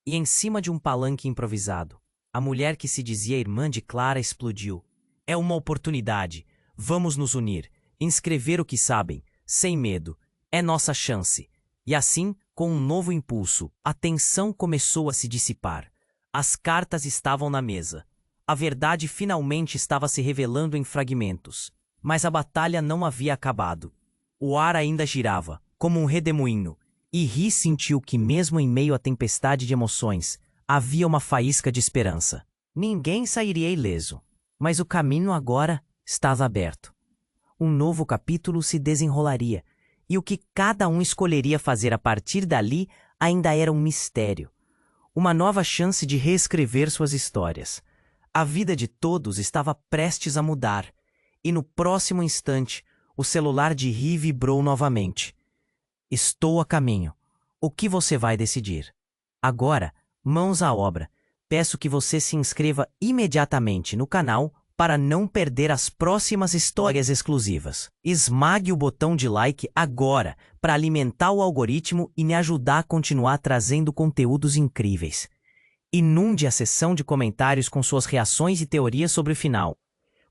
Speaker 1: E em cima de um palanque improvisado, a mulher que se dizia irmã de Clara explodiu. É uma oportunidade. Vamos nos unir, escrever o que sabem, sem medo. É nossa chance. E assim, com um novo impulso, a tensão começou a se dissipar. As cartas estavam na mesa. A verdade finalmente estava se revelando em fragmentos. Mas a batalha não havia acabado. O ar ainda girava, como um redemoinho, e Ri sentiu que mesmo em meio à tempestade de emoções, havia uma faísca de esperança. Ninguém sairia ileso, mas o caminho agora estava aberto. Um novo capítulo se desenrolaria, e o que cada um escolheria fazer a partir dali ainda era um mistério. Uma nova chance de reescrever suas histórias. A vida de todos estava prestes a mudar, e no próximo instante, o celular de Ri vibrou novamente. Estou a caminho. O que você vai decidir? Agora, mãos à obra. Peço que você se inscreva imediatamente no canal para não perder as próximas histórias exclusivas. Esmague o botão de like agora para alimentar o algoritmo e me ajudar a continuar trazendo conteúdos incríveis. Inunde a seção de comentários com suas reações e teorias sobre o final.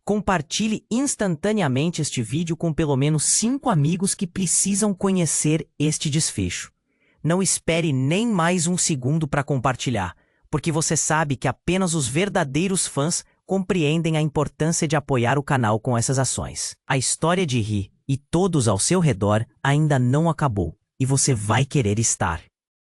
Speaker 1: Compartilhe instantaneamente este vídeo com pelo menos 5 amigos que precisam conhecer este desfecho. Não espere nem mais um segundo para compartilhar, porque você sabe que apenas os verdadeiros fãs compreendem a importância de apoiar o canal com essas ações. A história de Ri e todos ao seu redor ainda não acabou, e você vai querer estar.